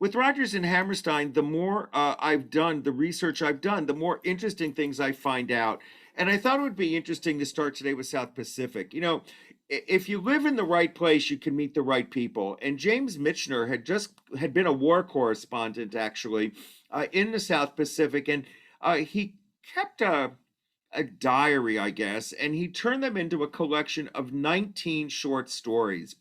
With Rodgers and Hammerstein, the more I've done, the research I've done, the more interesting things I find out. And I thought it would be interesting to start today with South Pacific. If you live in the right place, you can meet the right people. And James Michener had been a war correspondent actually in the South Pacific, and he kept a diary, I guess, and he turned them into a collection of 19 short stories.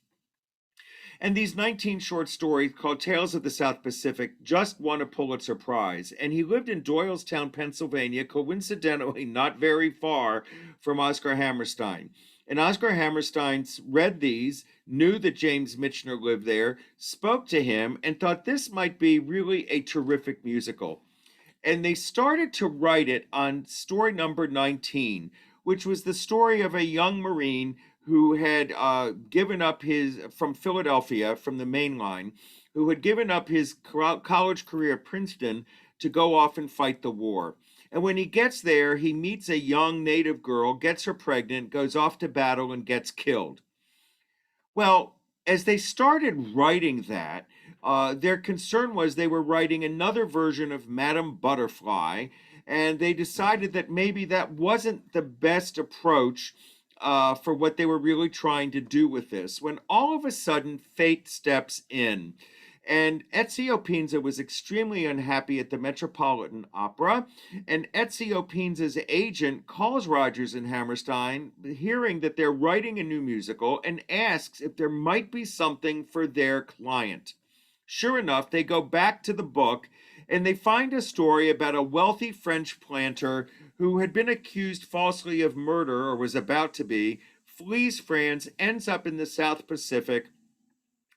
And these 19 short stories called Tales of the South Pacific just won a Pulitzer Prize. And he lived in Doylestown, Pennsylvania, coincidentally not very far from Oscar Hammerstein. And Oscar Hammerstein read these, knew that James Michener lived there, spoke to him, and thought this might be really a terrific musical. And they started to write it on story number 19, which was the story of a young Marine who had given up from Philadelphia, from the main line, who had given up his college career at Princeton to go off and fight the war. And when he gets there, he meets a young native girl, gets her pregnant, goes off to battle, and gets killed. Well, as they started writing that, their concern was they were writing another version of Madame Butterfly, and they decided that maybe that wasn't the best approach for what they were really trying to do with this. When all of a sudden, fate steps in. And Ezio Pinza was extremely unhappy at the Metropolitan Opera. And Ezio Pinza's agent calls Rodgers and Hammerstein, hearing that they're writing a new musical, and asks if there might be something for their client. Sure enough, they go back to the book and they find a story about a wealthy French planter who had been accused falsely of murder, or was about to be, flees France, ends up in the South Pacific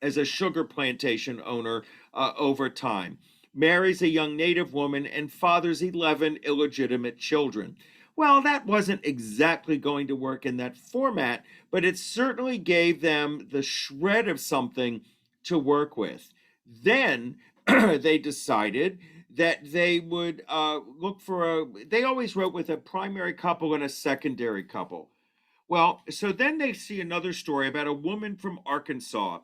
as a sugar plantation owner over time, marries a young native woman, and fathers 11 illegitimate children. Well, that wasn't exactly going to work in that format, but it certainly gave them the shred of something to work with. Then they decided that they would they always wrote with a primary couple and a secondary couple. Well, so then they see another story about a woman from Arkansas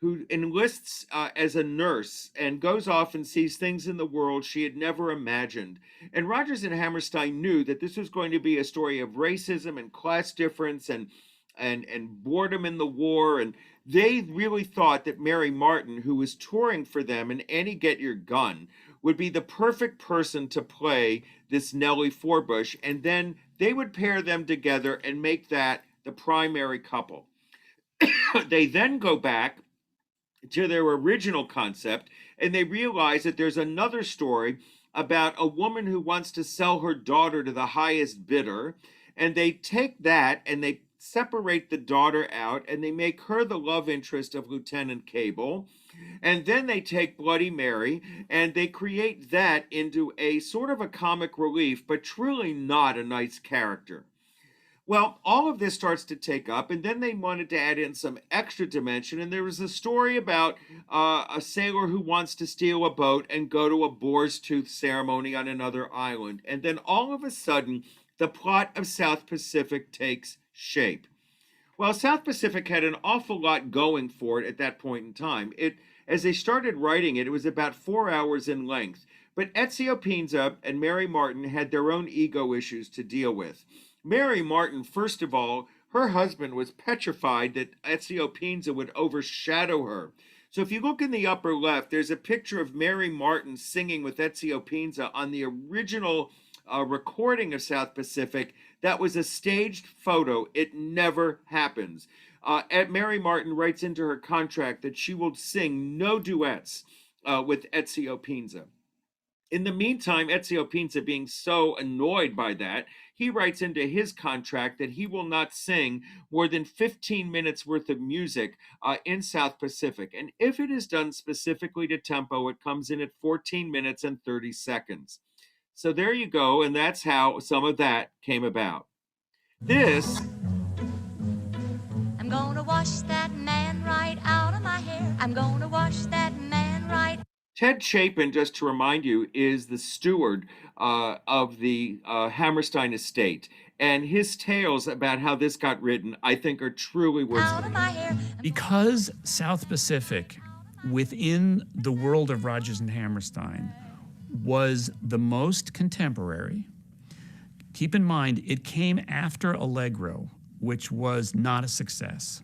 who enlists as a nurse and goes off and sees things in the world she had never imagined. And Rodgers and Hammerstein knew that this was going to be a story of racism and class difference and boredom in the war. And they really thought that Mary Martin, who was touring for them in Annie Get Your Gun, would be the perfect person to play this Nellie Forbush. And then they would pair them together and make that the primary couple. They then go back to their original concept, and they realize that there's another story about a woman who wants to sell her daughter to the highest bidder, and they take that and they separate the daughter out and they make her the love interest of Lieutenant Cable. And then they take Bloody Mary and they create that into a sort of a comic relief, but truly not a nice character. Well, all of this starts to take up, and then they wanted to add in some extra dimension. And there was a story about a sailor who wants to steal a boat and go to a boar's tooth ceremony on another island. And then all of a sudden, the plot of South Pacific takes shape. Well, South Pacific had an awful lot going for it at that point in time. As they started writing it, it was about 4 hours in length. But Ezio Pinza and Mary Martin had their own ego issues to deal with. Mary Martin, first of all, her husband was petrified that Ezio Pinza would overshadow her. So if you look in the upper left, there's a picture of Mary Martin singing with Ezio Pinza on the original recording of South Pacific. That was a staged photo. It never happens. Mary Martin writes into her contract that she will sing no duets with Ezio Pinza. In the meantime, Ezio Pinza, being so annoyed by that, he writes into his contract that he will not sing more than 15 minutes worth of music in South Pacific. And if it is done specifically to tempo, it comes in at 14 minutes and 30 seconds. So there you go, and that's how some of that came about. This I'm gonna wash that man right out of my hair. I'm gonna wash that man right. Ted Chapin, just to remind you, is the steward of the Hammerstein estate. And his tales about how this got written, I think, are truly worth Out of my hair. Because South Pacific within the world of Rodgers and Hammerstein was the most contemporary. Keep in mind, it came after Allegro, which was not a success.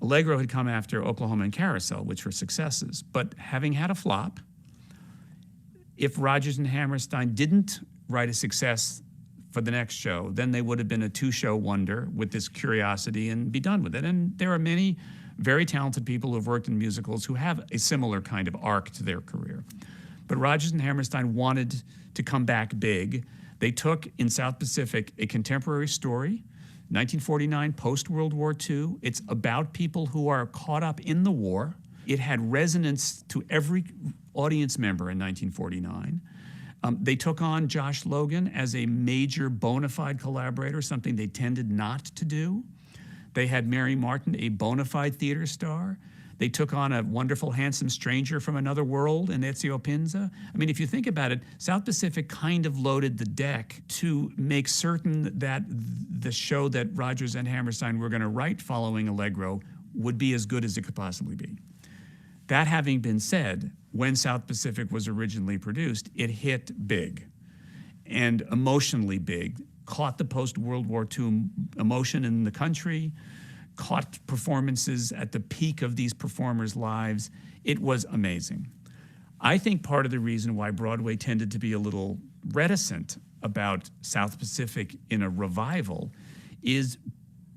Allegro had come after Oklahoma and Carousel, which were successes. But having had a flop, if Rodgers and Hammerstein didn't write a success for the next show, then they would have been a two-show wonder with this curiosity and be done with it. And there are many very talented people who have worked in musicals who have a similar kind of arc to their career. But Rodgers and Hammerstein wanted to come back big. They took, in South Pacific, a contemporary story, 1949, post-World War II. It's about people who are caught up in the war. It had resonance to every audience member in 1949. They took on Josh Logan as a major bona fide collaborator, something they tended not to do. They had Mary Martin, a bona fide theater star. They took on a wonderful, handsome stranger from another world in Ezio Pinza. I mean, if you think about it, South Pacific kind of loaded the deck to make certain that the show that Rodgers and Hammerstein were going to write following Allegro would be as good as it could possibly be. That having been said, when South Pacific was originally produced, it hit big and emotionally big, caught the post-World War II emotion in the country, caught performances at the peak of these performers' lives. It was amazing. I think part of the reason why Broadway tended to be a little reticent about South Pacific in a revival is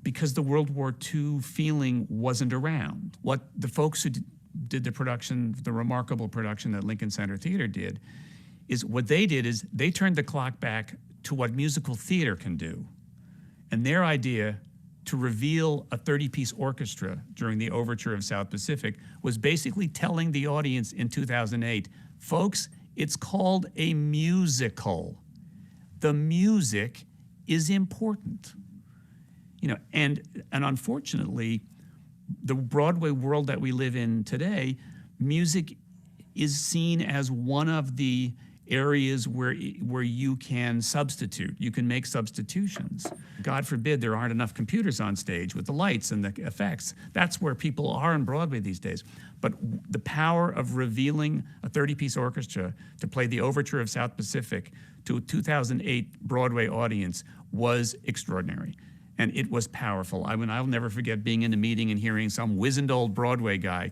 because the World War II feeling wasn't around. What the folks who did the production, the remarkable production that Lincoln Center Theater did, is what they did is they turned the clock back to what musical theater can do. And their idea to reveal a 30-piece orchestra during the overture of South Pacific was basically telling the audience in 2008, folks, it's called a musical. The music is important. You know, and unfortunately, the Broadway world that we live in today, music is seen as one of the areas where you can substitute. You can make substitutions. God forbid there aren't enough computers on stage with the lights and the effects. That's where people are on Broadway these days. But the power of revealing a 30-piece orchestra to play the overture of South Pacific to a 2008 Broadway audience was extraordinary. And it was powerful. I'll never forget being in a meeting and hearing some wizened old Broadway guy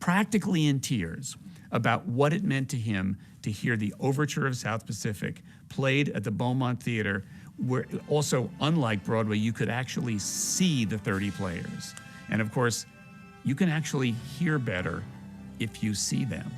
practically in tears about what it meant to him to hear the overture of South Pacific played at the Beaumont Theater, where also, unlike Broadway, you could actually see the 30 players. And of course, you can actually hear better if you see them.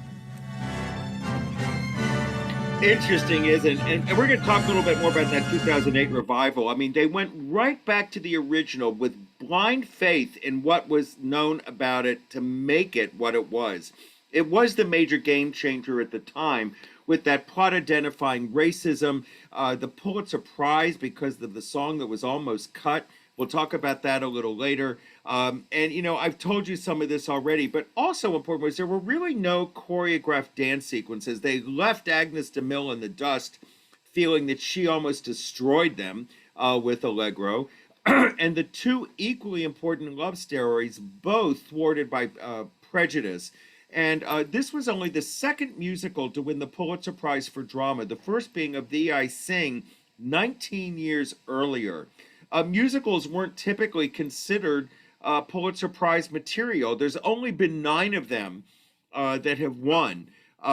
Interesting, isn't it? And we're going to talk a little bit more about that 2008 revival. I mean, they went right back to the original with blind faith in what was known about it to make it what it was. It was the major game changer at the time, with that plot identifying racism, the Pulitzer Prize because of the song that was almost cut. We'll talk about that a little later. And, you know, I've told you some of this already, but also important was there were really no choreographed dance sequences. They left Agnes DeMille in the dust, feeling that she almost destroyed them with Allegro. And the two equally important love stories, both thwarted by prejudice. And this was only the second musical to win the Pulitzer Prize for Drama, the first being Of Thee I Sing 19 years earlier. Musicals weren't typically considered Pulitzer Prize material. There's only been 9 of them that have won,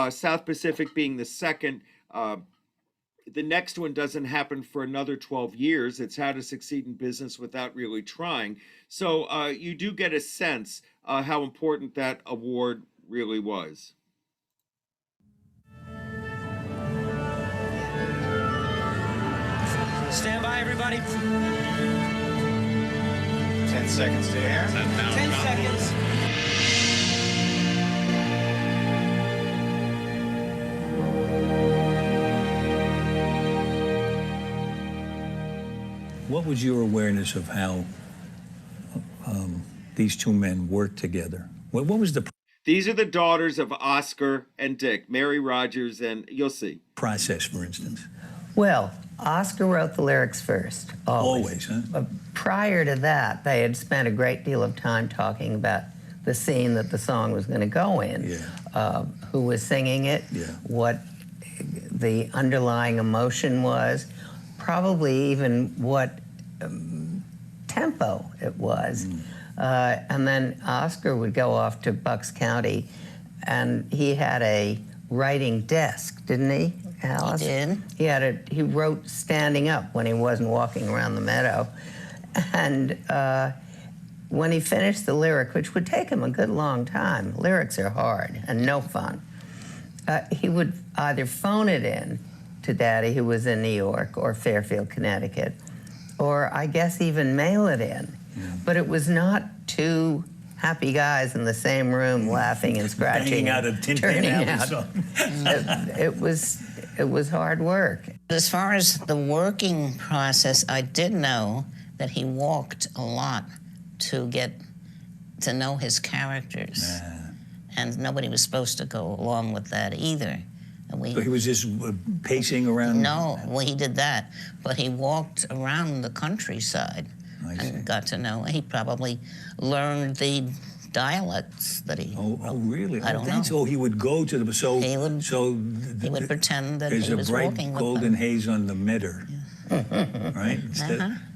South Pacific being the second. The next one doesn't happen for another 12 years. It's How to Succeed in Business Without Really Trying. So you do get a sense how important that award really was. Stand by, everybody. 10 seconds to air. 10 seconds. What was your awareness of how these two men worked together? What was the These are the daughters of Oscar and Dick, Mary Rodgers, and you'll see. process, for instance? Well, Oscar wrote the lyrics first, always. Always, huh? Prior to that, they had spent a great deal of time talking about the scene that the song was going to go in, Yeah. who was singing it, Yeah. what the underlying emotion was, probably even what tempo it was. And then Oscar would go off to Bucks County, and he had a writing desk, didn't he, Alice? He did. He wrote standing up when he wasn't walking around the meadow. And when he finished the lyric, which would take him a good long time, lyrics are hard and no fun, he would either phone it in to Daddy, who was in New York or Fairfield, Connecticut, or I guess even mail it in. But it was not two happy guys in the same room laughing and scratching. Banging out a Tin Pan turning Alley out. song. It was hard work. As far as the working process, I did know that he walked a lot to get to know his characters. And nobody was supposed to go along with that either. And So he was just pacing around? No, well, he did that, but he walked around the countryside I see. and got to know. He probably learned the dialects that he. Oh, really? I don't know. So he would go to the He would- he would pretend that there's he was a bright walking with golden them. haze on the Medder, right?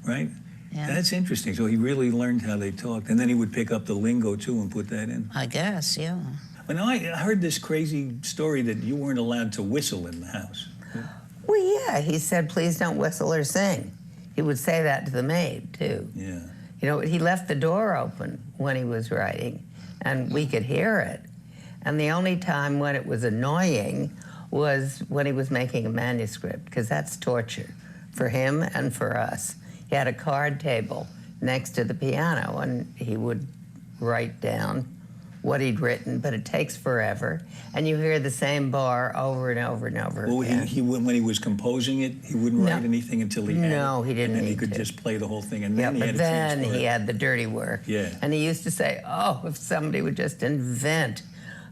Right. Yeah. That's interesting. So he really learned how they talked, and then he would pick up the lingo too and put that in. I guess, yeah. But now I heard this crazy story that you weren't allowed to whistle in the house. Well, yeah, he said, please don't whistle or sing. He would say that to the maid, too. Yeah. You know, he left the door open when he was writing, and we could hear it. And the only time when it was annoying was when he was making a manuscript, because that's torture for him and for us. He had a card table next to the piano, and he would write down what he'd written, but it takes forever. And you hear the same bar over and over and over Well, again. when he was composing it, he wouldn't write anything until he had it. No, he didn't And then he need could to. just play the whole thing, and Yeah, then he but had to then transfer he it. had the dirty work. Yeah. And he used to say, oh, if somebody would just invent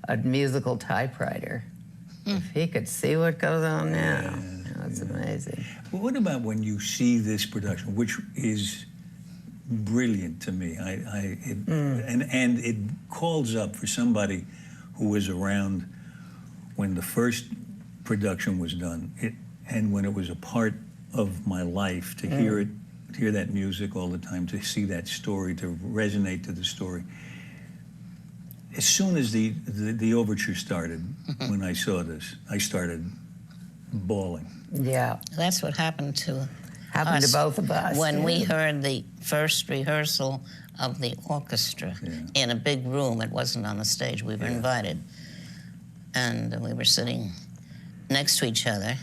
a musical typewriter. If he could see what goes on now. That's amazing. Well, what about when you see this production, which is brilliant to me? And it calls up for somebody who was around when the first production was done, and when it was a part of my life to hear it, hear that music all the time, to see that story, to resonate to the story. As soon as the overture started, when I saw this, I started bawling. Yeah. That's what happened to Happened us to both of us. when we yeah. heard the first rehearsal of the orchestra in a big room. It wasn't on the stage. We were invited. And we were sitting next to each other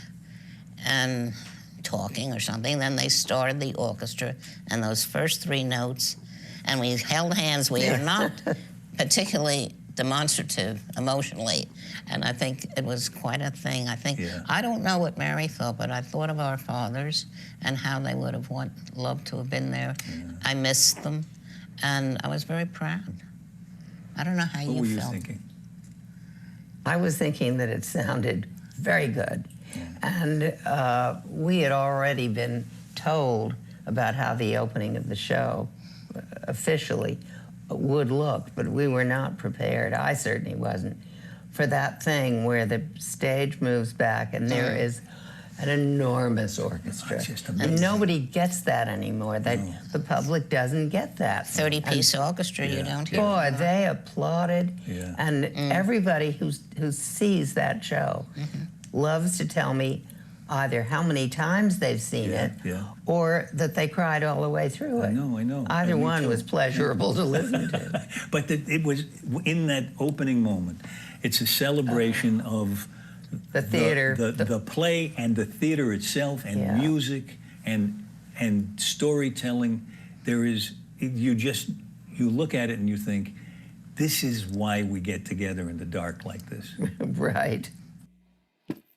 and talking or something. Then they started the orchestra, and those first three notes, and we held hands. We are not particularly demonstrative emotionally, and I think it was quite a thing. I don't know what Mary thought, but I thought of our fathers and how they would have loved to have been there. I missed them, and I was very proud. I don't know how What you were you felt. thinking? I was thinking that it sounded very good. And we had already been told about how the opening of the show officially would look, but we were not prepared. I certainly wasn't for that thing where the stage moves back and there is an enormous orchestra. It's just And amazing. nobody gets that anymore. The public doesn't get that. 30-piece orchestra, you don't hear. Boy, they applauded, Yeah. and everybody who sees that show loves to tell me either how many times they've seen it or that they cried all the way through it. I know. Either Me one too. was pleasurable to listen to. But it was in that opening moment. It's a celebration of The theater. the play and the theater itself, and Yeah. music and storytelling. There is you look at it and you think, this is why we get together in the dark like this. Right.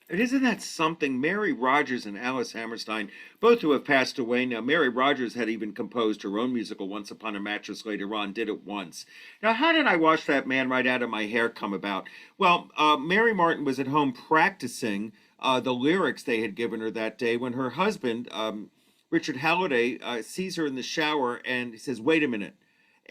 And isn't that something? Mary Rodgers and Alice Hammerstein, both who have passed away now. Mary Rodgers had even composed her own musical, Once Upon a Mattress, later on, did it once. Now, how did I Watch That Man Right Out of My Hair come about? Well, Mary Martin was at home practicing the lyrics they had given her that day when her husband, Richard Halliday, sees her in the shower and he says, wait a minute.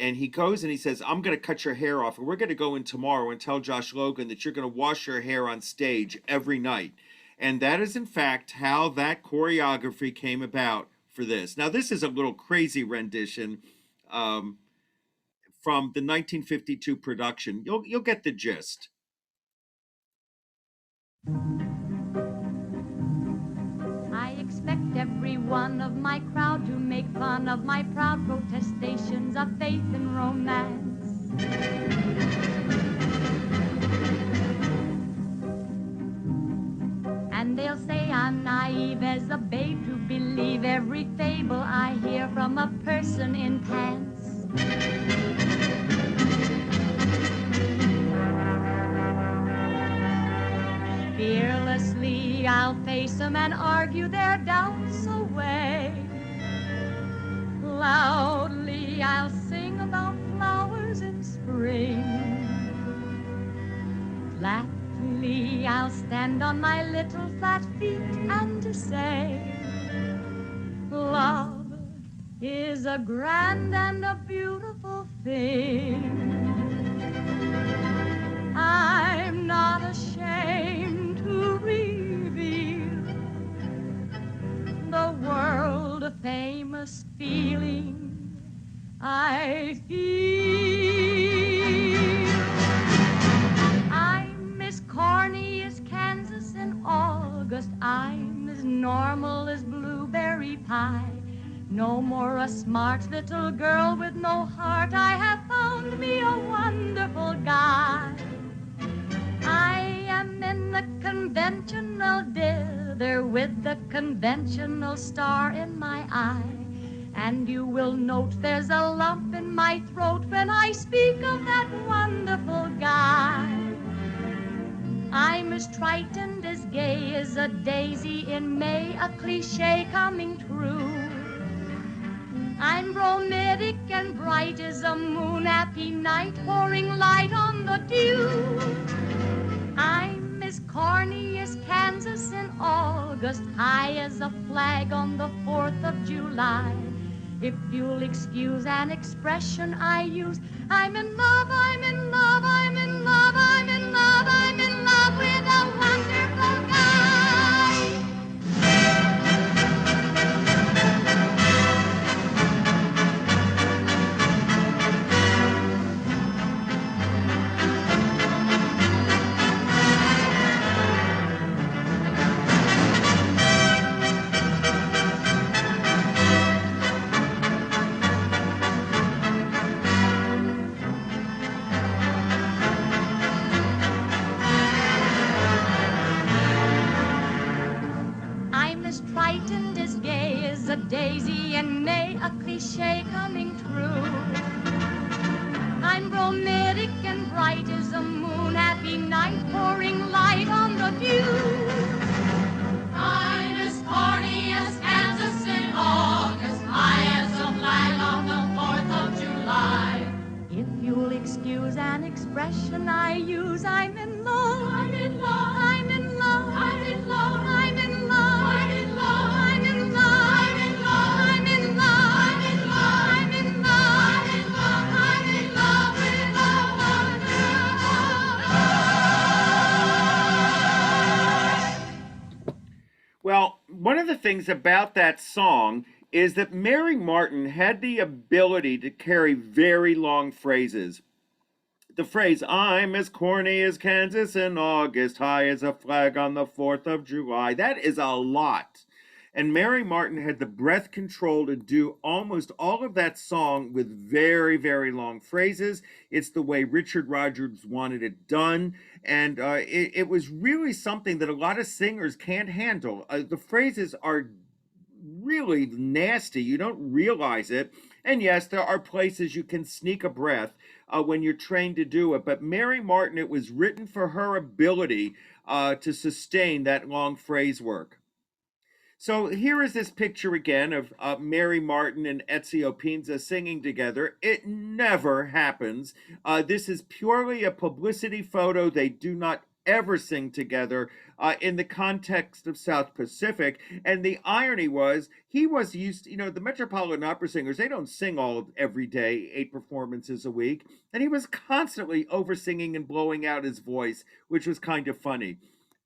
and he goes and he says, I'm going to cut your hair off, and we're going to go in tomorrow and tell Josh Logan that you're going to wash your hair on stage every night. And that is, in fact, how that choreography came about for this. Now, this is a little crazy rendition from the 1952 production. You'll get the gist. I expect every one of my crowd to make fun of my proud protestations of faith and romance. And they'll say I'm naive as a babe to believe every fable I hear from a person in pants. Fearlessly I'll face them and argue their doubts away. Loudly I'll sing about flowers in spring. Flatly I'll stand on my little flat feet and say, love is a grand and a beautiful thing. I'm not ashamed to reveal the world-famous feeling I feel. I'm as corny as Kansas in August. I'm as normal as blueberry pie. No more a smart little girl with no heart. I have found me a wonderful guy. I am in the conventional dither with the conventional star in my eye. And you will note there's a lump in my throat when I speak of that wonderful guy. I'm as trite and as gay as a daisy in May, a cliche coming true. I'm bromidic and bright as a moon-happy night, pouring light on the dew. I'm as corny as Kansas in August, high as a flag on the 4th of July. If you'll excuse an expression I use, I'm in love, I'm in love, I'm in love, I'm in love, I'm in love with a wonderful guy. Frightened as gay as a daisy in May, a cliche coming true. I'm bromidic and bright as a moon-happy night, pouring light on the dew. I'm as corny as Kansas in August, high as a flag on the 4th of July. If you'll excuse an expression I use, I'm in love, I'm in love, I'm in love, I'm in love, I'm in love, I'm in love, I'm in love, I'm in love, I'm in love, I'm in love, I'm in love, I'm in love, I'm in love with a wonderful. Well, one of the things about that song is that Mary Martin had the ability to carry very long phrases. The phrase, I'm as corny as Kansas in August, high as a flag on the 4th of July, that is a lot. And Mary Martin had the breath control to do almost all of that song with very, very long phrases. It's the way Richard Rodgers wanted it done. And it was really something that a lot of singers can't handle. The phrases are really nasty. You don't realize it. And yes, there are places you can sneak a breath when you're trained to do it. But Mary Martin, it was written for her ability to sustain that long phrase work. So here is this picture again of Mary Martin and Ezio Pinza singing together. It never happens. This is purely a publicity photo. They do not ever sing together in the context of South Pacific. And the irony was, he was used, the Metropolitan Opera singers, they don't sing all every day, 8 performances a week. And he was constantly over singing and blowing out his voice, which was kind of funny.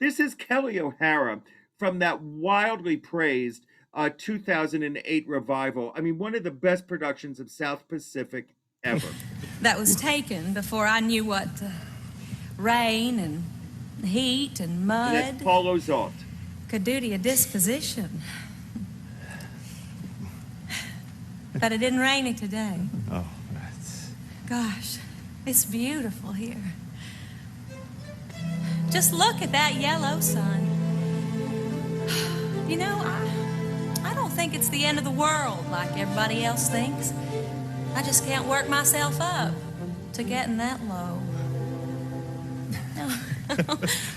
This is Kelly O'Hara from that wildly praised 2008 revival. I mean, one of the best productions of South Pacific ever. That was taken before I knew what rain and heat and mud And that's Paul Ozalt. could do to your disposition. But it didn't rain it today. Oh, that's... Gosh, it's beautiful here. Just look at that yellow sun. You know, I don't think it's the end of the world like everybody else thinks. I just can't work myself up to getting that low.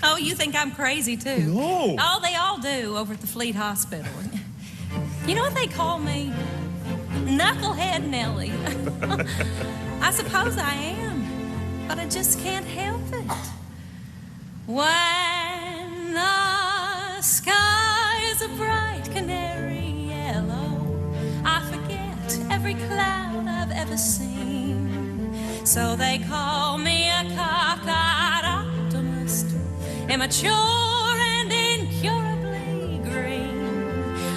Oh, you think I'm crazy too? No. Oh, they all do over at the Fleet Hospital. You know what they call me? Knucklehead Nellie. I suppose I am, but I just can't help it. When the sky is a bright canary yellow, I forget every cloud I've ever seen. So they call me a cockeyed optimist, immature and incurably green.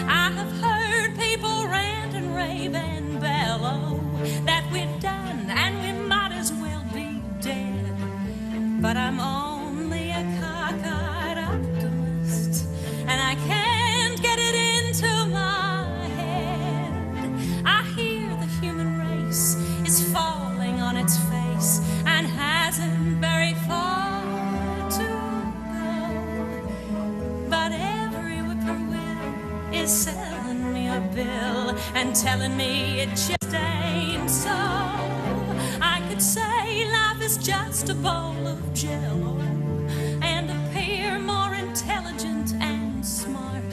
I have heard people rant and rave and bellow that we're done and we might as well be dead. But I'm only a cockeyed optimist, and I can't get it into my head. I hear the human race is falling on its face and hasn't very far to go. But every whippoorwill is selling me a bill and telling me it just ain't so. I could say life is just a bowl of jello and appear more intelligent and smart,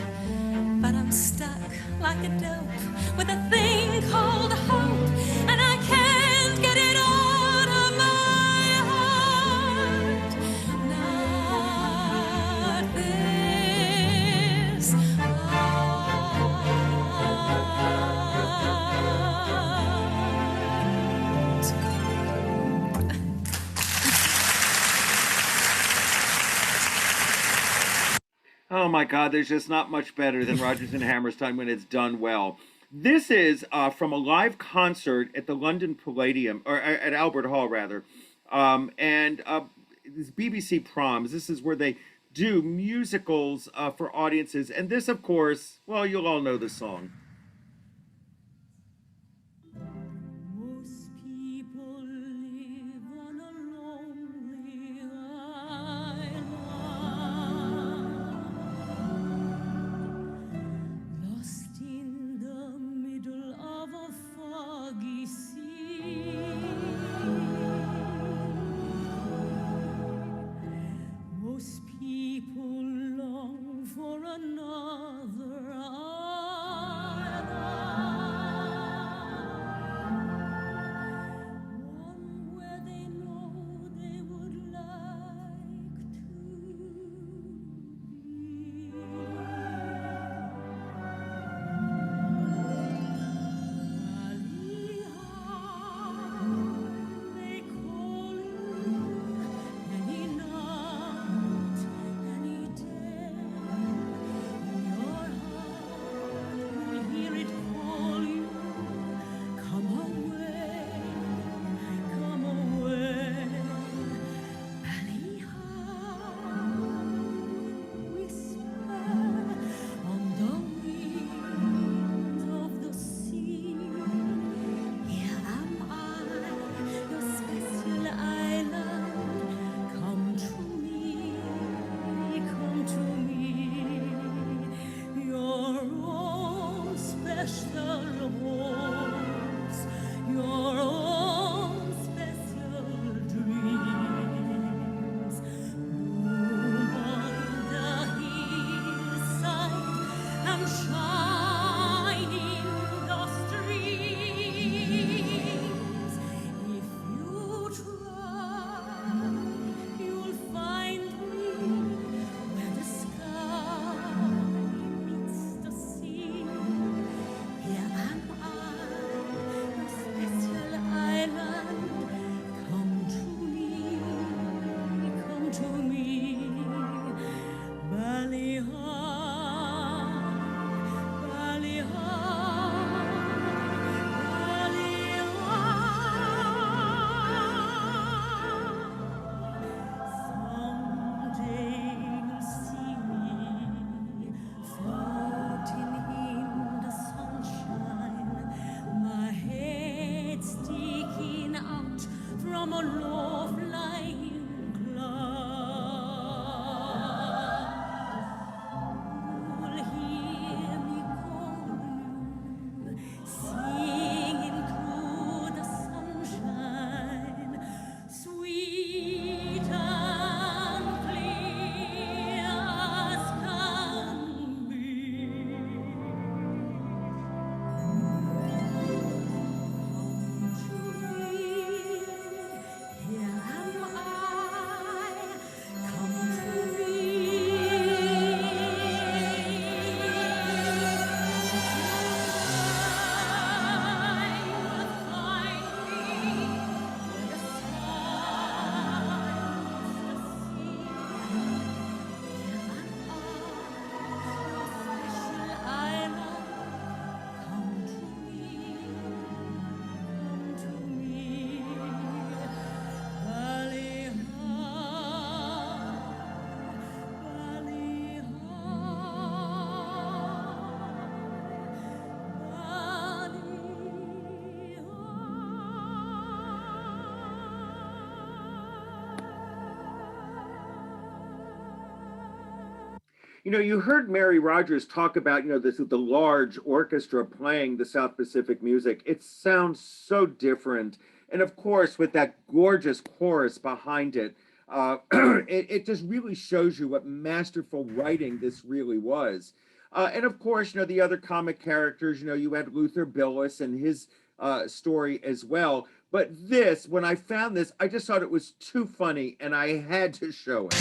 but I'm stuck like a dope with a thing called hope, and I can't get it out of my heart. Not this Oh my God, there's just not much better than Rodgers and Hammerstein when it's done well. This is from a live concert at the London Palladium, or at Albert Hall rather, and this BBC Proms. This is where they do musicals for audiences, and this, of course, well, you'll all know the song. Most people live on a lonely island, lost in the middle of a foggy sea. Most people long for another island. You heard Mary Rodgers talk about, the large orchestra playing the South Pacific music. It sounds so different. And of course, with that gorgeous chorus behind it, it just really shows you what masterful writing this really was. And of course, the other comic characters, you had Luther Billis and his story as well. But this, when I found this, I just thought it was too funny and I had to show it.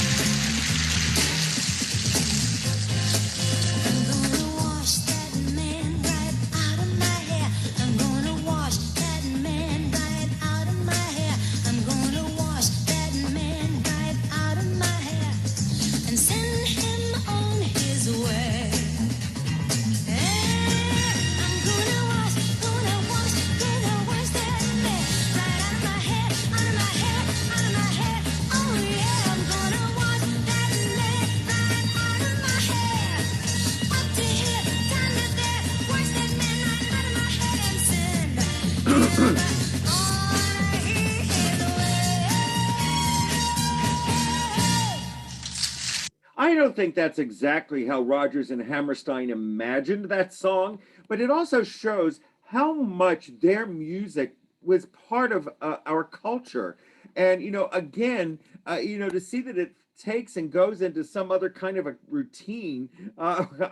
I don't think that's exactly how Rodgers and Hammerstein imagined that song, but it also shows how much their music was part of our culture. And, again, to see that it takes and goes into some other kind of a routine,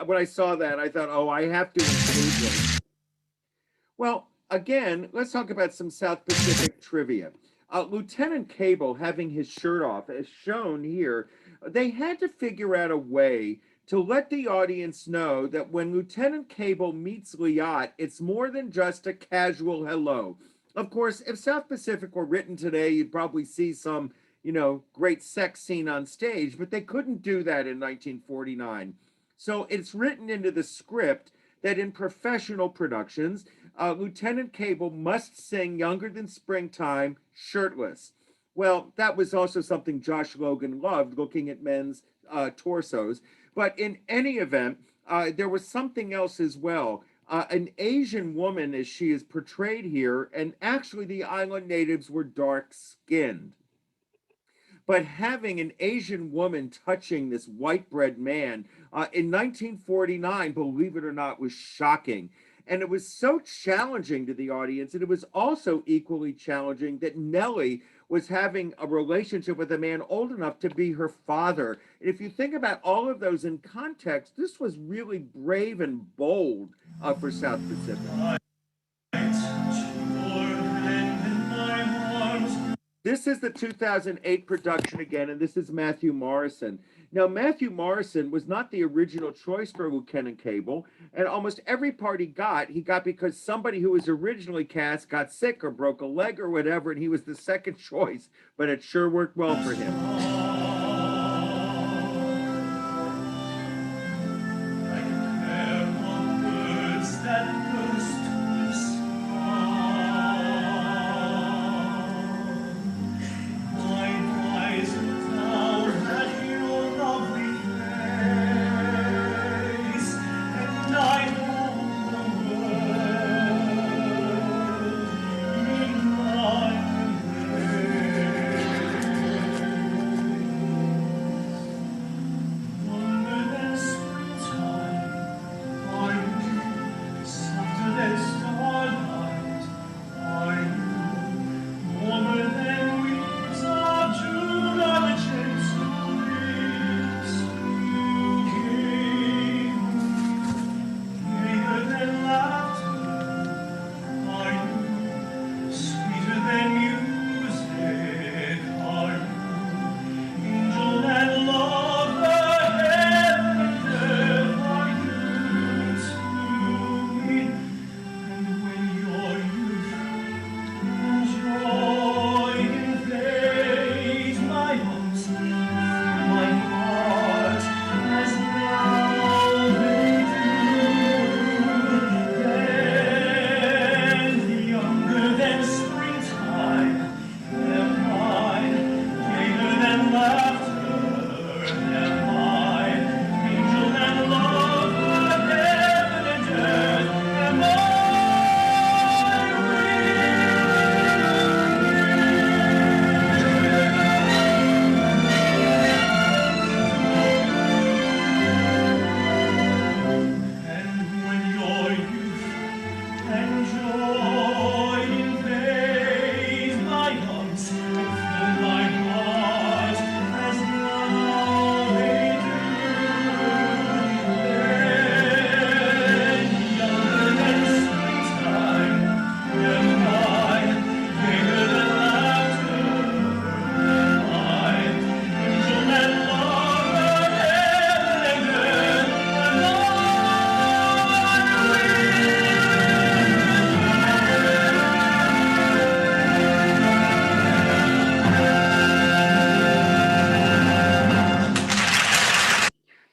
when I saw that, I thought, oh, I have to include this. Well, again, let's talk about some South Pacific trivia. Lieutenant Cable having his shirt off, as shown here, they had to figure out a way to let the audience know that when Lieutenant Cable meets Liat, it's more than just a casual hello. Of course, if South Pacific were written today, you'd probably see some, great sex scene on stage, but they couldn't do that in 1949. So it's written into the script that in professional productions, Lieutenant Cable must sing Younger Than Springtime shirtless. Well, that was also something Josh Logan loved, looking at men's torsos. But in any event, there was something else as well. An Asian woman, as she is portrayed here, and actually the island natives were dark-skinned. But having an Asian woman touching this white bread man in 1949, believe it or not, was shocking. And it was so challenging to the audience. And it was also equally challenging that Nellie was having a relationship with a man old enough to be her father. And if you think about all of those in context, this was really brave and bold for South Pacific. This is the 2008 production again, and this is Matthew Morrison. Now, Matthew Morrison was not the original choice for Lieutenant Cable, and almost every part he got because somebody who was originally cast got sick or broke a leg or whatever, and he was the second choice, but it sure worked well for him.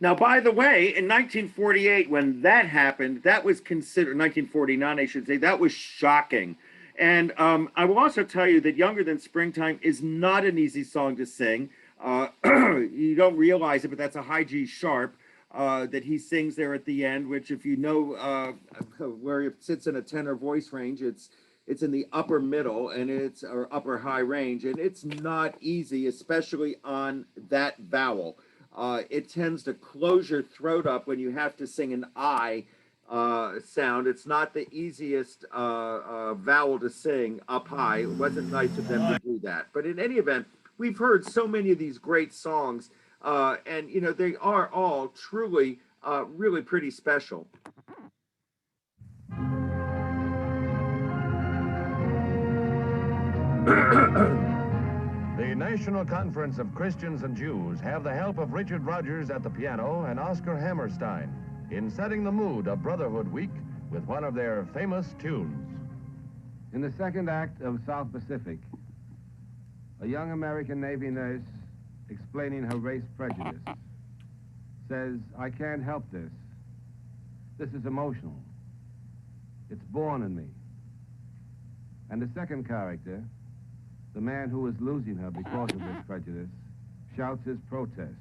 Now, by the way, in 1948, when that happened, that was considered, 1949, I should say, that was shocking. And I will also tell you that Younger Than Springtime is not an easy song to sing. You don't realize it, but that's a high G sharp that he sings there at the end, which if you know where it sits in a tenor voice range, it's in the upper middle and it's or upper high range, and it's not easy, especially on that vowel. It tends to close your throat up when you have to sing an I sound. It's not the easiest vowel to sing up high. It wasn't nice of them to do that. But in any event, we've heard so many of these great songs, and you know they are all truly, really pretty special. The National Conference of Christians and Jews have the help of Richard Rodgers at the piano and Oscar Hammerstein in setting the mood of Brotherhood Week with one of their famous tunes. In the second act of South Pacific, a young American Navy nurse explaining her race prejudice says, "I can't help this. This is emotional. It's born in me." And the second character, the man who is losing her because of this prejudice, shouts his protest.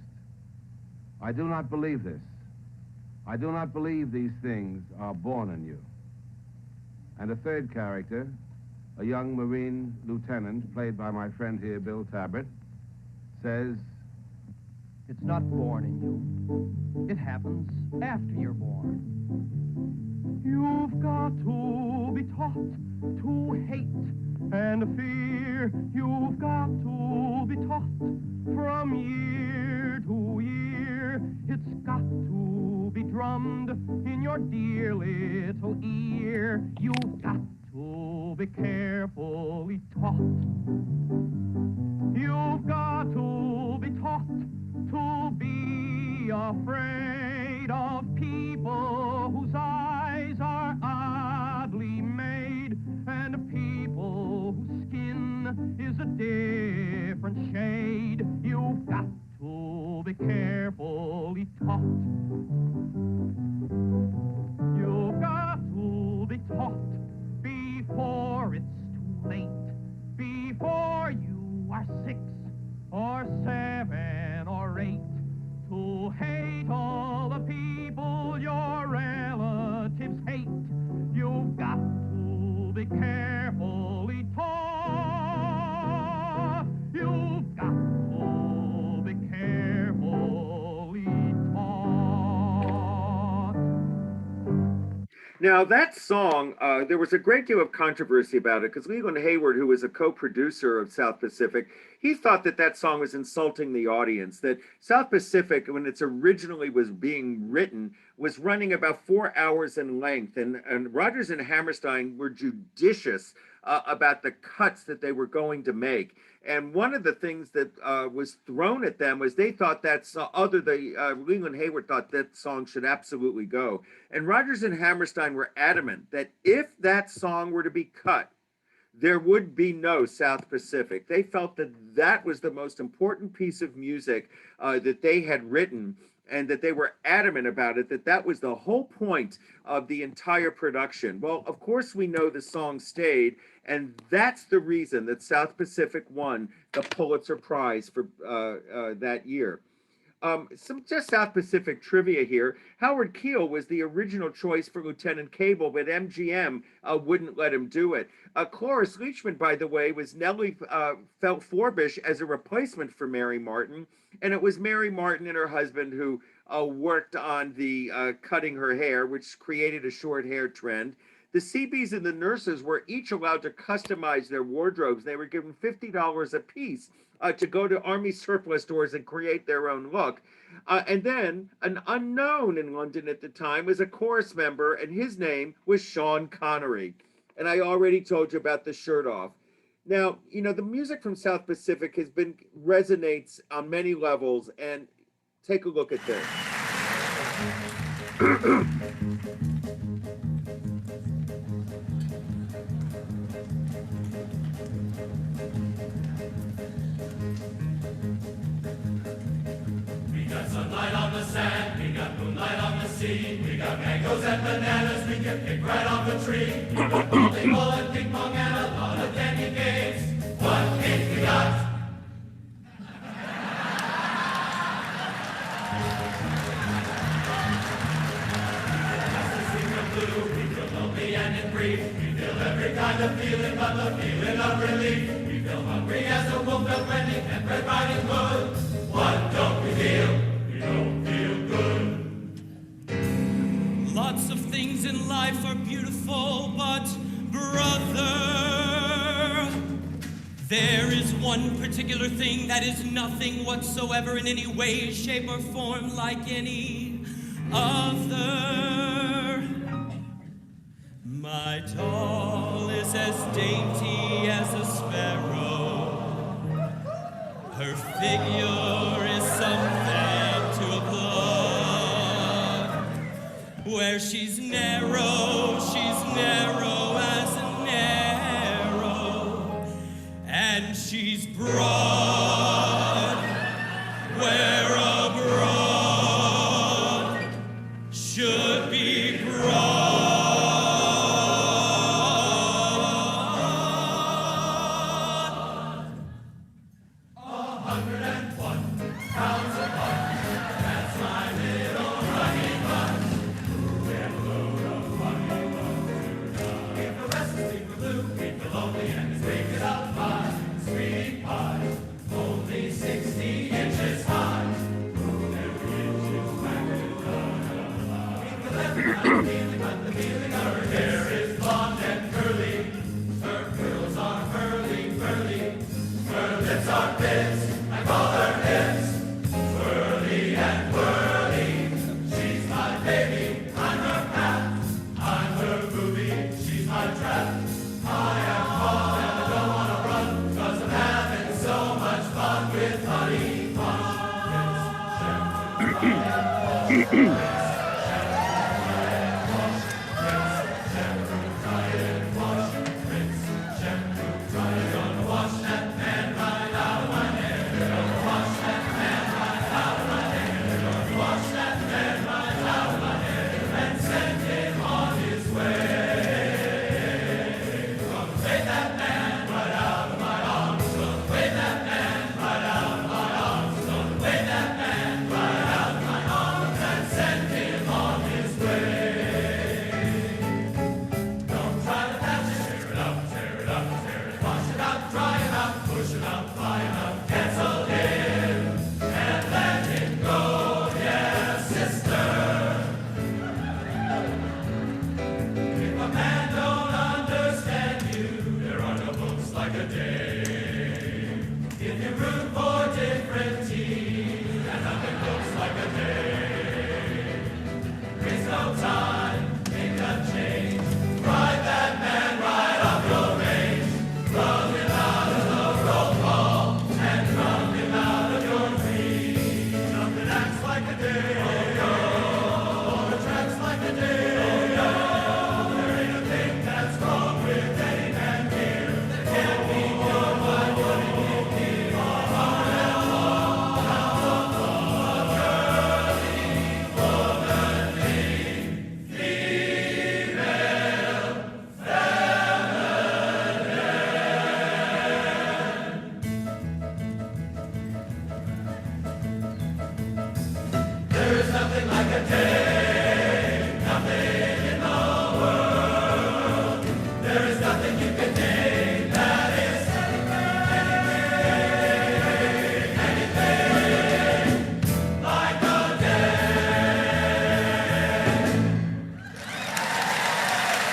"I do not believe this. I do not believe these things are born in you." And a third character, a young Marine lieutenant, played by my friend here, Bill Tabbert, says, "It's not born in you. It happens after you're born. You've got to be taught to hate and fear. You've got to be taught from year to year. It's got to be drummed in your dear little ear. You've got to be carefully taught. You've got to be taught to be afraid of people whose eyes are oddly made, and people whose skin is a different shade. You've got to be carefully taught. You've got to be taught before it's too late, before you are 6 or 7 or 8, to hate all the people your relatives hate. You've got to be carefully taught. You've got to be carefully taught. Now, that song, there was a great deal of controversy about it because Leland Hayward, who was a co-producer of South Pacific, he thought that that song was insulting the audience, that South Pacific, when it's originally was being written, was running about 4 hours in length. And Rodgers and Hammerstein were judicious about the cuts that they were going to make. And one of the things that was thrown at them was they thought that Leland Hayward thought that song should absolutely go. And Rodgers and Hammerstein were adamant that if that song were to be cut, there would be no South Pacific. They felt that that was the most important piece of music that they had written, and that they were adamant about it, that that was the whole point of the entire production. Well, of course, we know the song stayed, and that's the reason that South Pacific won the Pulitzer Prize for that year. Some just South Pacific trivia here. Howard Keel was the original choice for Lieutenant Cable, but MGM wouldn't let him do it. Cloris Leachman, by the way, was Nellie felt Forbish as a replacement for Mary Martin, and it was Mary Martin and her husband who worked on the cutting her hair, which created a short hair trend. The Seabees and the nurses were each allowed to customize their wardrobes. They were given $50 a piece to go to Army surplus stores and create their own look. And then an unknown in London at the time was a chorus member, and his name was Sean Connery. And I already told you about the shirt off. Now, you know, the music from South Pacific resonates on many levels, and take a look at this. We got sunlight on the the sand, we got moonlight on the sea, we got mangoes and bananas, we can pick right off the tree. We got volleyball and ping pong and a lot of dandy games. What games we got? Blue, we feel lonely and in grief. We feel every kind of feeling but the feeling of relief. We feel hungry as a wolf felt when he kept Red Riding Hood. What don't we feel? We don't feel good. Lots of things in life are beautiful, but brother, there is one particular thing that is nothing whatsoever in any way, shape, or form like any other. My doll is as dainty as a sparrow. Her figure is something to applaud. Where she's narrow as an arrow. And she's broad, where a broad should be broad.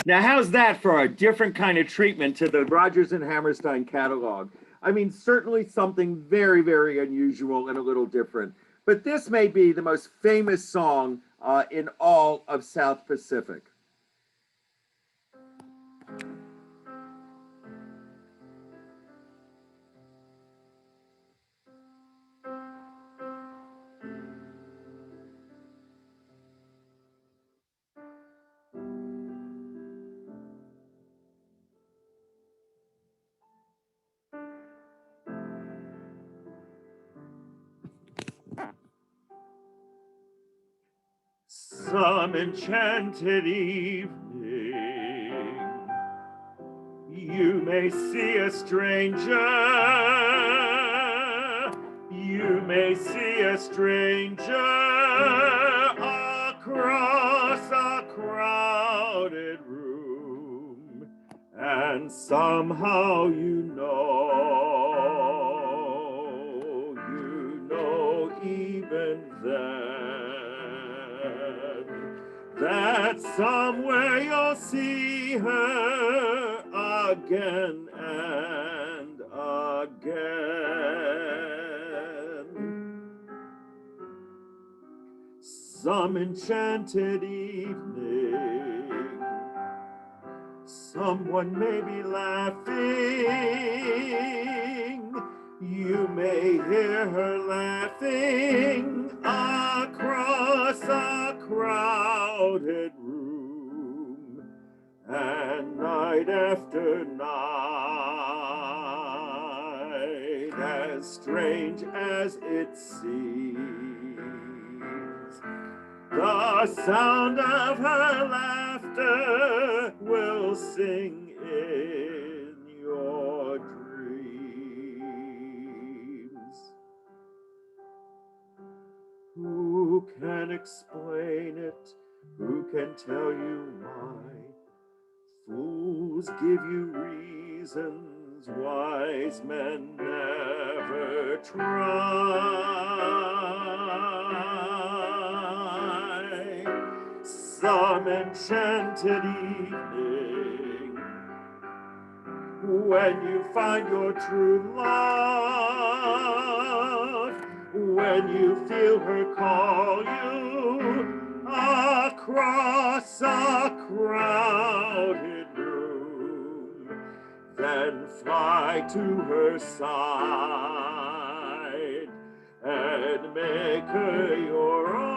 Now, how's that for a different kind of treatment to the Rodgers and Hammerstein catalog? I mean, certainly something very, very unusual and a little different. But this may be the most famous song in all of South Pacific. some enchanted evening, you may see a stranger. You may see a stranger across a crowded room, and somehow you know even then, that somewhere you'll see her again and again. Some enchanted evening, someone may be laughing. You may hear her laughing across a crowded room, and night after night, as strange as it seems, the sound of her laughter will sing in your dreams. Who can explain it? Who can tell you why? Fools give you reasons, wise men never try. Some enchanted evening, when you find your true love, when you feel her call you across a crowded room, then fly to her side and make her your own,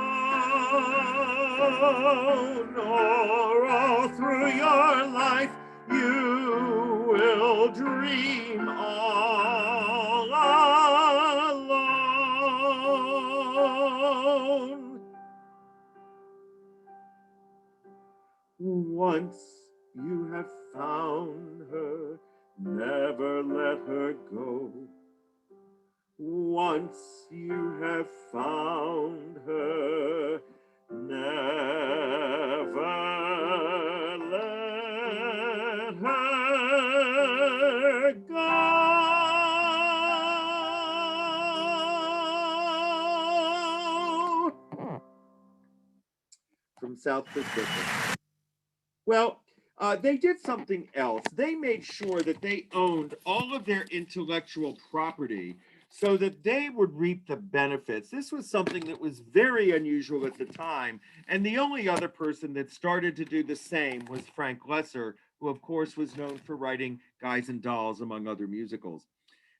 or all through your life you will dream all alone. Once you have found her, never let her go. Once you have found her, never let her go. From South Pacific. Well, they did something else. They made sure that they owned all of their intellectual property so that they would reap the benefits. This was something that was very unusual at the time, and the only other person that started to do the same was Frank Lesser, who of course was known for writing Guys and Dolls, among other musicals.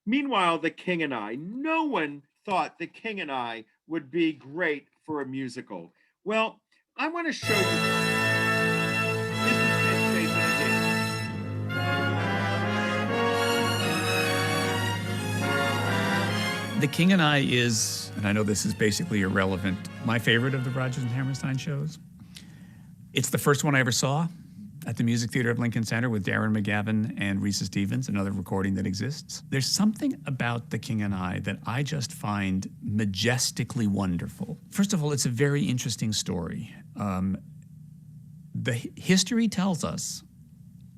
Meanwhile, The King and I. No one thought The King and I would be great for a musical. Well, I want to show you. The King and I is, and I know this is basically irrelevant, my favorite of the Rodgers and Hammerstein shows. It's the first one I ever saw at the Music Theater of Lincoln Center with Darren McGavin and Risa Stevens, another recording that exists. There's something about The King and I that I just find majestically wonderful. First of all, it's a very interesting story. The history tells us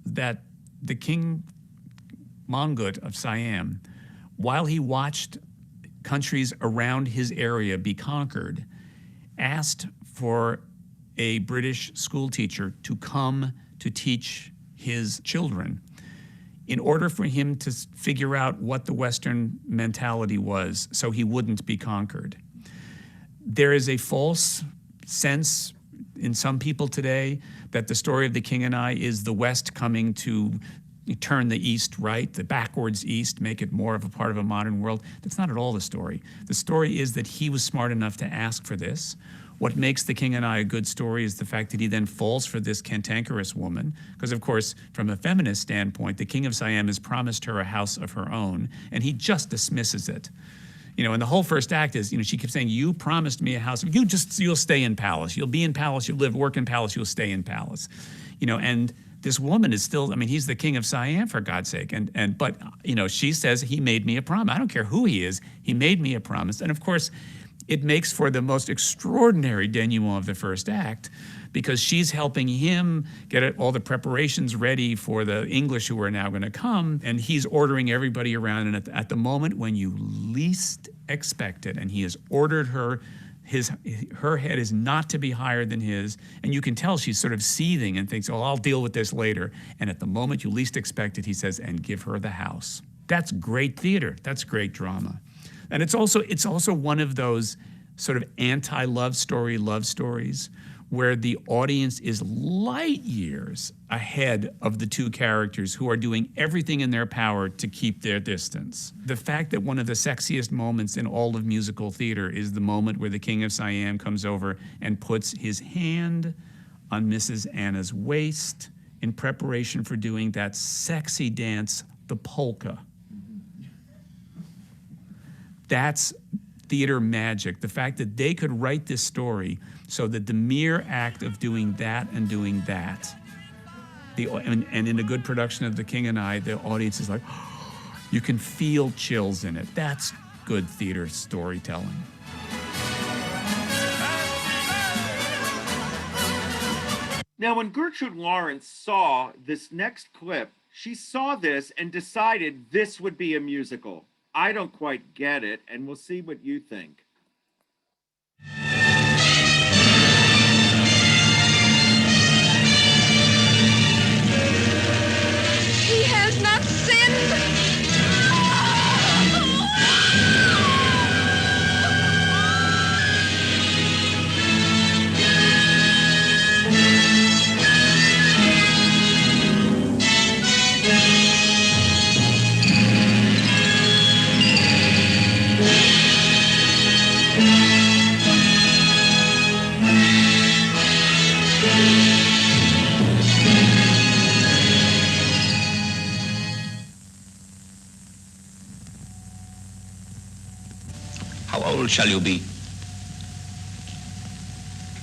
that the King Mongkut of Siam, while he watched countries around his area be conquered, asked for a British school teacher to come to teach his children in order for him to figure out what the Western mentality was so he wouldn't be conquered. There is a false sense in some people today that the story of The King and I is the West coming to turn the East right, the backwards East, make it more of a part of a modern world. That's not at all the story. The story is that he was smart enough to ask for this. What makes The King and I a good story is the fact that he then falls for this cantankerous woman, because of course, from a feminist standpoint, the King of Siam has promised her a house of her own, and he just dismisses it. And the whole first act is, she keeps saying, you promised me a house. You'll stay in palace. You'll be in palace. You'll work in palace. You'll stay in palace. And this woman is still, he's the king of Siam, for God's sake. But she says, he made me a promise. I don't care who he is. He made me a promise. And of course, it makes for the most extraordinary denouement of the first act, because she's helping him get all the preparations ready for the English who are now going to come, and he's ordering everybody around. And at the moment when you least expect it, and he has ordered her, her head is not to be higher than his, and you can tell she's sort of seething and thinks, oh, I'll deal with this later. And at the moment you least expect it, he says, and give her the house. That's great theater. That's great drama. And it's also one of those sort of anti-love stories where the audience is light years ahead of the two characters who are doing everything in their power to keep their distance. The fact that one of the sexiest moments in all of musical theater is the moment where the King of Siam comes over and puts his hand on Mrs. Anna's waist in preparation for doing that sexy dance, the polka. That's theater magic. The fact that they could write this story so that the mere act of doing that and doing that, and in a good production of The King and I, the audience is like, oh, you can feel chills in it. That's good theater storytelling. Now, when Gertrude Lawrence saw this next clip, she saw this and decided this would be a musical. I don't quite get it, and we'll see what you think. He has not sinned. How old shall you be?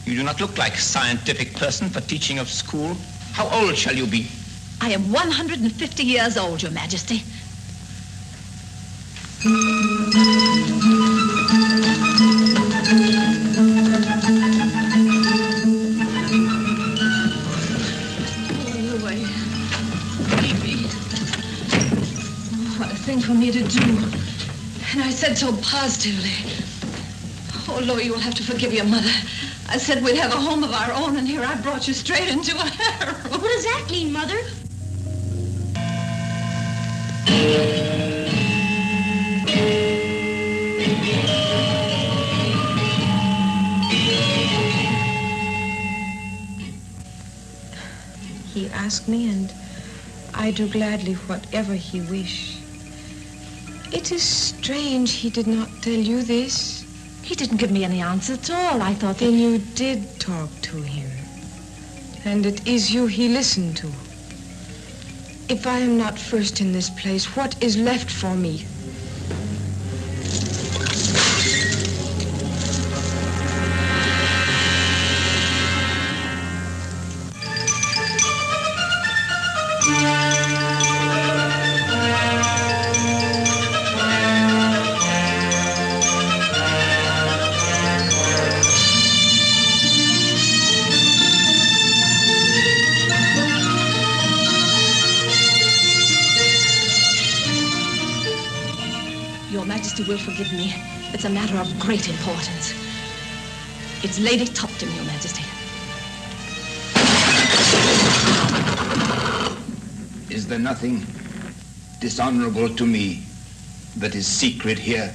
You do not look like a scientific person for teaching of school. How old shall you be? I am 150 years old, Your Majesty. Go away. Leave me. Oh, what a thing for me to do. And I said so positively. Oh, Louis, you will have to forgive your mother. I said we'd have a home of our own, and here I brought you straight into a harem. What does that mean, Mother? He asked me, and I do gladly whatever he wish. It is strange he did not tell you this. He didn't give me any answer at all. I thought Then you did talk to him. And it is you he listened to. If I am not first in this place, what is left for me? Your Majesty will forgive me. It's a matter of great importance. It's Lady Tupton, Your Majesty. Is there nothing dishonorable to me that is secret here?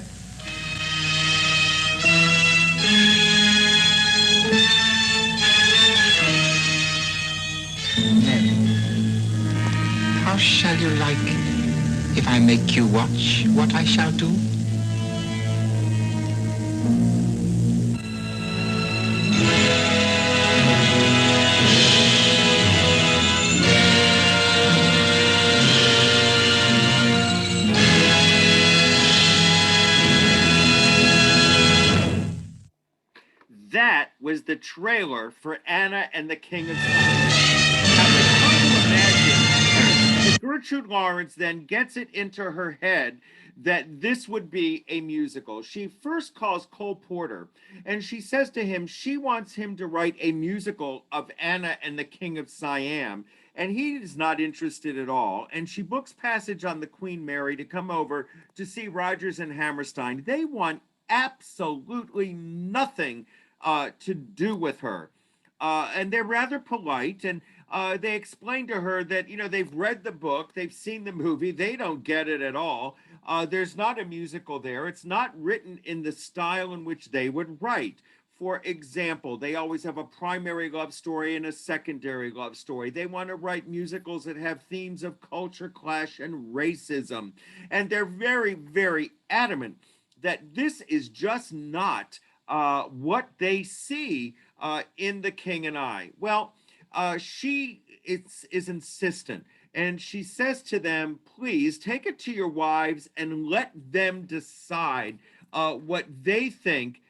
How shall you like it if I make you watch what I shall do? that was the trailer for Anna and the King of Siam. Now, it's hard to imagine that Gertrude Lawrence then gets it into her head that this would be a musical. She first calls Cole Porter and she says to him she wants him to write a musical of Anna and the King of Siam. And he is not interested at all. And she books passage on the Queen Mary to come over to see Rodgers and Hammerstein. They want absolutely nothing to do with her. And they're rather polite, and they explain to her that, you know, they've read the book, they've seen the movie, they don't get it at all. There's not a musical there. It's not written in the style in which they would write. For example, they always have a primary love story and a secondary love story. They want to write musicals that have themes of culture clash and racism. And they're very, very adamant that this is just not what they see in The King and I. Well, she is insistent. And she says to them, please take it to your wives and let them decide what they think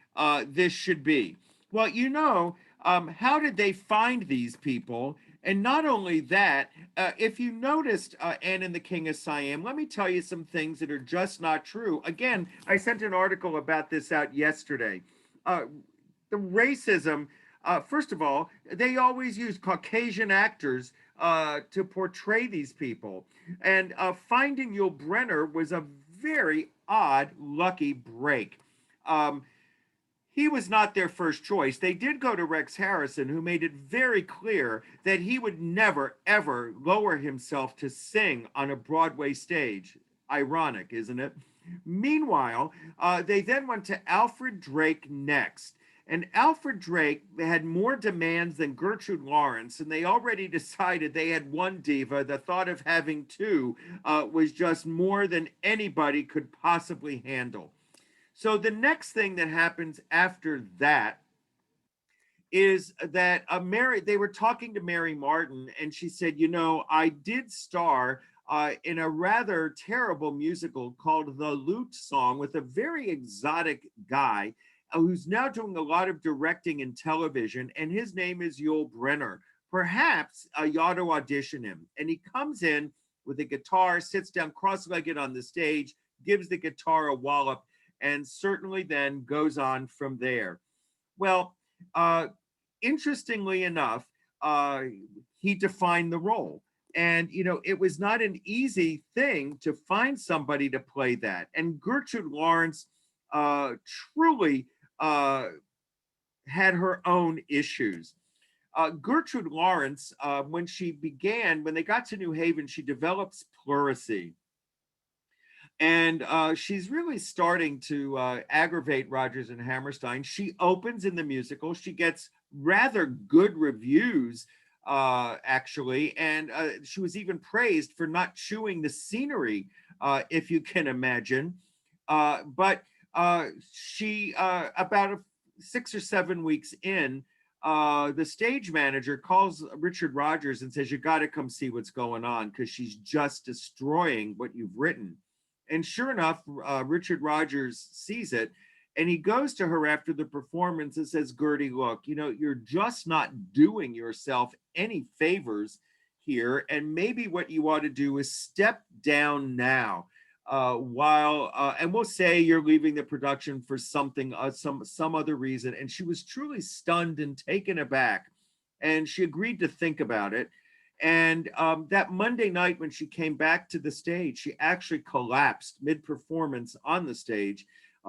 this should be. Well, you know, how did they find these people? And not only that, if you noticed Anne and the King of Siam, let me tell you some things that are just not true. Again, I sent an article about this out yesterday. The racism, first of all, they always use Caucasian actors to portray these people. And finding Yul Brynner was a very odd, lucky break. He was not their first choice. They did go to Rex Harrison, who made it very clear that he would never, ever lower himself to sing on a Broadway stage. Ironic, isn't it? Meanwhile, they then went to Alfred Drake next. And Alfred Drake had more demands than Gertrude Lawrence, and they already decided they had one diva. The thought of having two was just more than anybody could possibly handle. So the next thing that happens after that is that they were talking to Mary Martin, and she said, you know, I did star in a rather terrible musical called The Lute Song with a very exotic guy who's now doing a lot of directing in television, and his name is Yul Brynner. Perhaps you ought to audition him. And he comes in with a guitar, sits down cross-legged on the stage, gives the guitar a wallop, and certainly then goes on from there. Well, interestingly enough, he defined the role. And, you know, it was not an easy thing to find somebody to play that. And Gertrude Lawrence truly had her own issues. Gertrude Lawrence, when they got to New Haven, she develops pleurisy. And she's really starting to aggravate Rodgers and Hammerstein. She opens in the musical. She gets rather good reviews, actually. And she was even praised for not chewing the scenery, if you can imagine. But she, about 6 or 7 weeks in, the stage manager calls Richard Rodgers and says, you got to come see what's going on because she's just destroying what you've written. And sure enough, Richard Rodgers sees it, and he goes to her after the performance and says, Gertie, look, you know, you're just not doing yourself any favors here, and maybe what you ought to do is step down now and we'll say you're leaving the production for something, some other reason. And she was truly stunned and taken aback, and she agreed to think about it. And that Monday night when she came back to the stage, she actually collapsed mid-performance on the stage.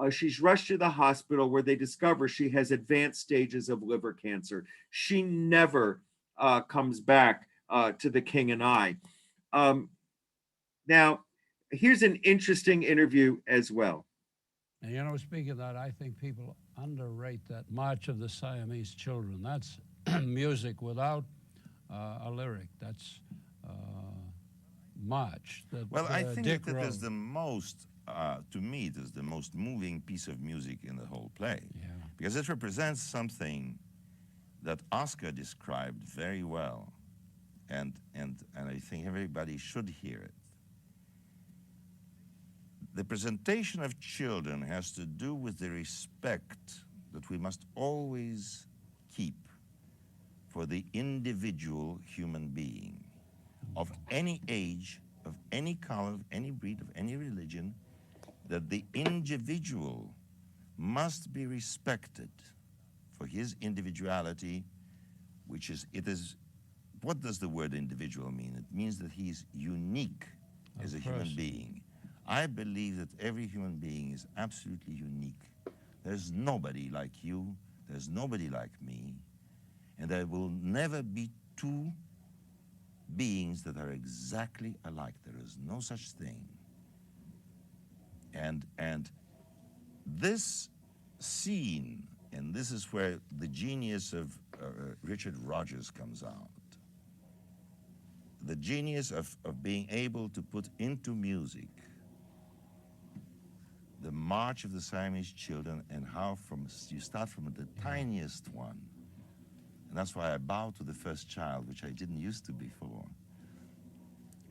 She's rushed to the hospital where they discover she has advanced stages of liver cancer. She never comes back to The King and I. Now, here's an interesting interview as well. And you know, speaking of that, I think people underrate that March of the Siamese Children. That's music without a lyric. That's March. Well, I think Dick that it wrote. is the most, to me, it is the most moving piece of music in the whole play. Yeah. Because it represents something that Oscar described very well. And I think everybody should hear it. The presentation of children has to do with the respect that we must always keep for the individual human being of any age, of any color, of any breed, of any religion, that the individual must be respected for his individuality, which is, what does the word individual mean? It means that he's unique as a human being. I believe that every human being is absolutely unique. There's nobody like you, there's nobody like me, and there will never be two beings that are exactly alike. There is no such thing. And this scene, and this is where the genius of Richard Rodgers comes out. The genius of being able to put into music the march of the Siamese children, and how you start from the tiniest one. And that's why I bow to the first child, which I didn't used to before.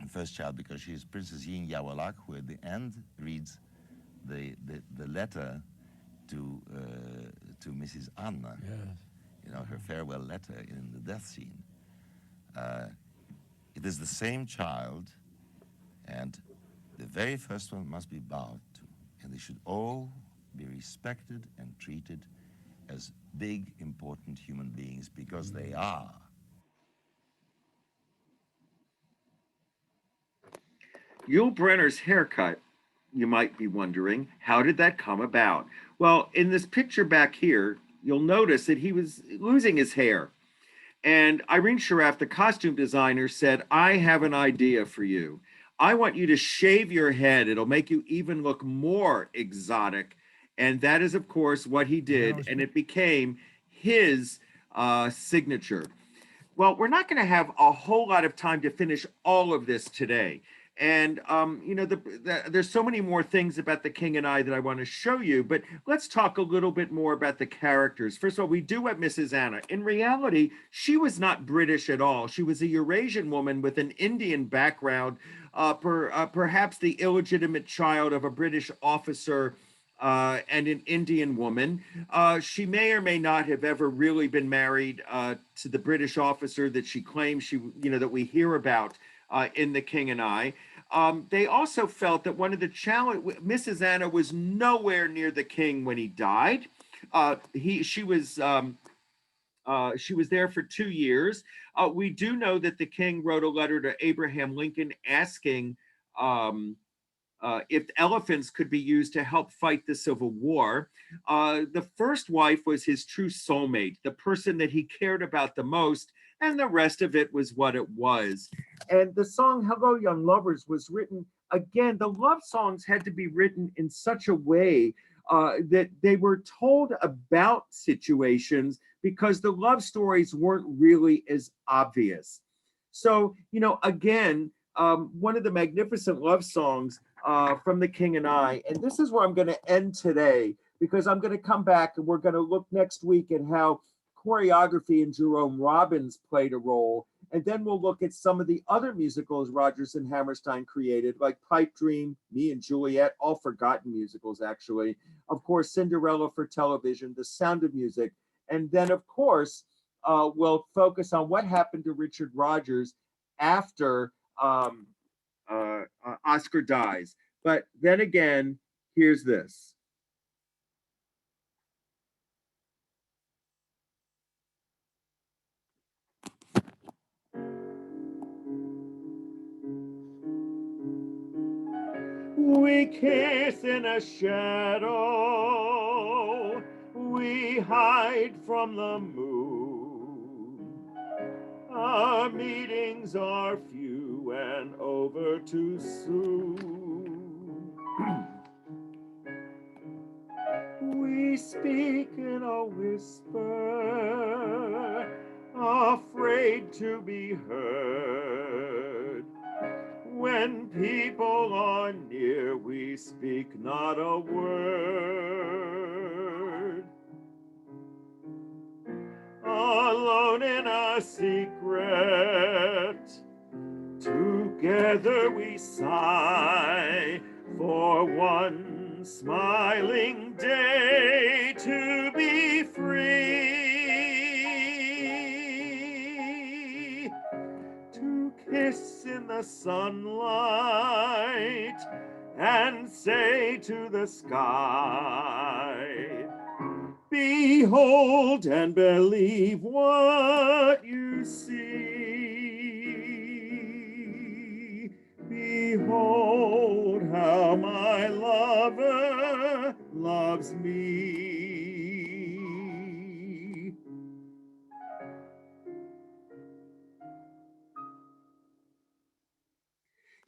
The first child, because she is Princess Yin Yawalak, who at the end reads the letter to Mrs. Anna. Yes. You know, her farewell letter in the death scene. It is the same child, and the very first one must be bowed to. And they should all be respected and treated as big, important human beings, because they are. Yul Brynner's haircut, you might be wondering, how did that come about? Well, in this picture back here, you'll notice that he was losing his hair. And Irene Sharaff, the costume designer, said, I have an idea for you. I want you to shave your head. It'll make you even look more exotic. And that is, of course, what he did. And it became his signature. Well, we're not going to have a whole lot of time to finish all of this today. And, you know, there's so many more things about The King and I that I want to show you, but let's talk a little bit more about the characters. First of all, we do have Mrs. Anna. In reality, she was not British at all. She was a Eurasian woman with an Indian background, perhaps the illegitimate child of a British officer and an Indian woman. She may or may not have ever really been married to the British officer that she claims that we hear about in The King and I. They also felt that one of the Mrs. Anna was nowhere near the king when he died. She was there for 2 years. We do know that the king wrote a letter to Abraham Lincoln asking if elephants could be used to help fight the Civil War. The first wife was his true soulmate, the person that he cared about the most, and the rest of it was what it was. And the song Hello Young Lovers was written, again, the love songs had to be written in such a way that they were told about situations, because the love stories weren't really as obvious. So, again, one of the magnificent love songs from The King and I, and this is where I'm going to end today, because I'm going to come back and we're going to look next week at how choreography and Jerome Robbins played a role. And then we'll look at some of the other musicals Rodgers and Hammerstein created, like Pipe Dream, Me and Juliet, all forgotten musicals, actually. Of course, Cinderella for television, The Sound of Music. And then, of course, we'll focus on what happened to Richard Rodgers after Oscar dies. But then again, here's this. We kiss in a shadow, we hide from the moon. Our meetings are few and over too soon. We speak in a whisper, afraid to be heard. When people are near, we speak not a word. Alone in our secret, together we sigh for one smiling day to be the sunlight and say to the sky, behold and believe what you see. Behold how my lover loves me.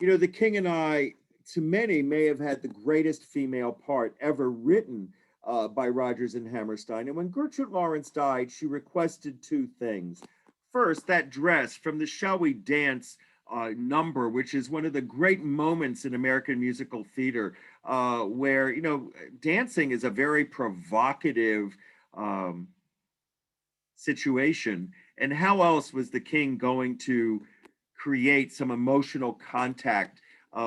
You know, The King and I, to many, may have had the greatest female part ever written by Rodgers and Hammerstein. And when Gertrude Lawrence died, she requested two things. First, that dress from the Shall We Dance number, which is one of the great moments in American musical theater, where, you know, dancing is a very provocative situation. And how else was the king going to create some emotional contact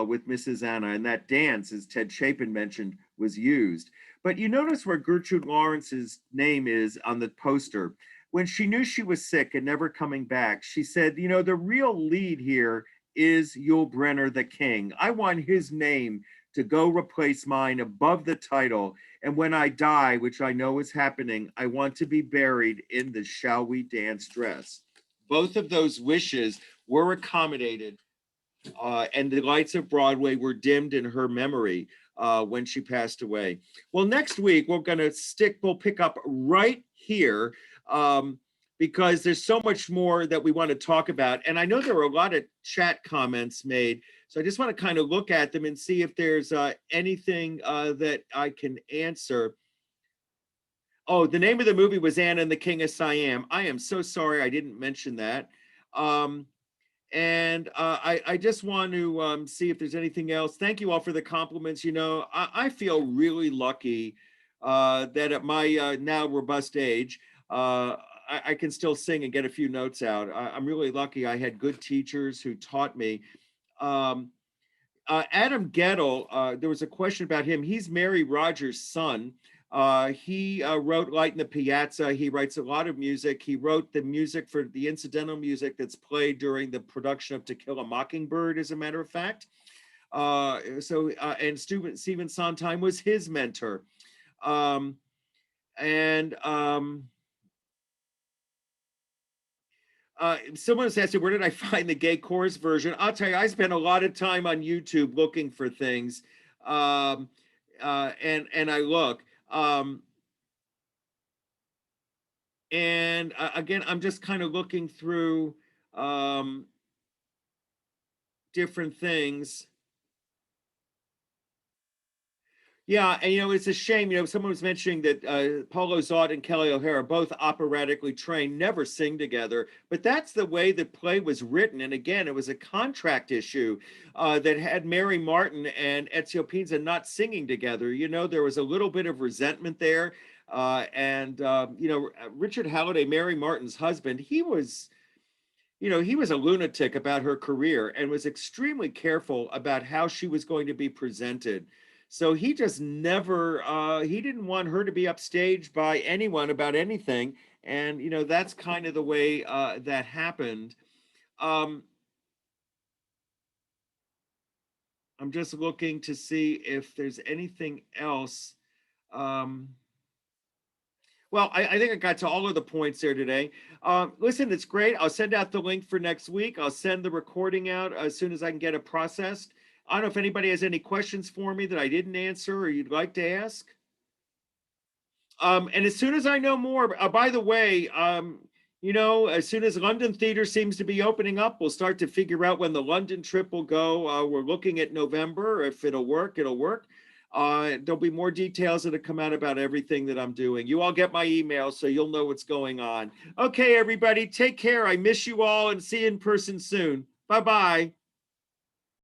with Mrs. Anna? And that dance, as Ted Chapin mentioned, was used. But you notice where Gertrude Lawrence's name is on the poster. When she knew she was sick and never coming back, she said, you know, the real lead here is Yul Brynner, the king. I want his name to go replace mine above the title. And when I die, which I know is happening, I want to be buried in the Shall We Dance dress. Both of those wishes were accommodated, and the lights of Broadway were dimmed in her memory when she passed away. Well, next week, we'll pick up right here because there's so much more that we want to talk about. And I know there were a lot of chat comments made, so I just want to kind of look at them and see if there's anything that I can answer. Oh, the name of the movie was Anna and the King of Siam. I am so sorry I didn't mention that. I just want to see if there's anything else. Thank you all for the compliments. You know, I feel really lucky that at my now robust age, I can still sing and get a few notes out. I'm really lucky. I had good teachers who taught me. Adam Gettle, there was a question about him. He's Mary Rodgers' son. He wrote Light in the Piazza. He writes a lot of music. He wrote the music for the incidental music that's played during the production of To Kill a Mockingbird, as a matter of fact. And Stephen Sondheim was his mentor. Someone was asking, where did I find the gay chorus version? I'll tell you, I spent a lot of time on YouTube looking for things, and I look. Again, I'm just kind of looking through different things. Yeah, and you know, it's a shame. You know, someone was mentioning that Paulo Zott and Kelly O'Hara, both operatically trained, never sing together. But that's the way the play was written. And again, it was a contract issue that had Mary Martin and Ezio Pinza not singing together. You know, there was a little bit of resentment there. You know, Richard Halliday, Mary Martin's husband, he was a lunatic about her career and was extremely careful about how she was going to be presented. So he just never, he didn't want her to be upstaged by anyone about anything. And, you know, that's kind of the way that happened. I'm just looking to see if there's anything else. Well, I think I got to all of the points there today. Listen, it's great. I'll send out the link for next week. I'll send the recording out as soon as I can get it processed. I don't know if anybody has any questions for me that I didn't answer or you'd like to ask. And as soon as I know more, by the way, you know, as soon as London theater seems to be opening up, we'll start to figure out when the London trip will go. We're looking at November. If it'll work, it'll work. There'll be more details that'll come out about everything that I'm doing. You all get my email, so you'll know what's going on. Okay, everybody, take care. I miss you all and see you in person soon. Bye-bye.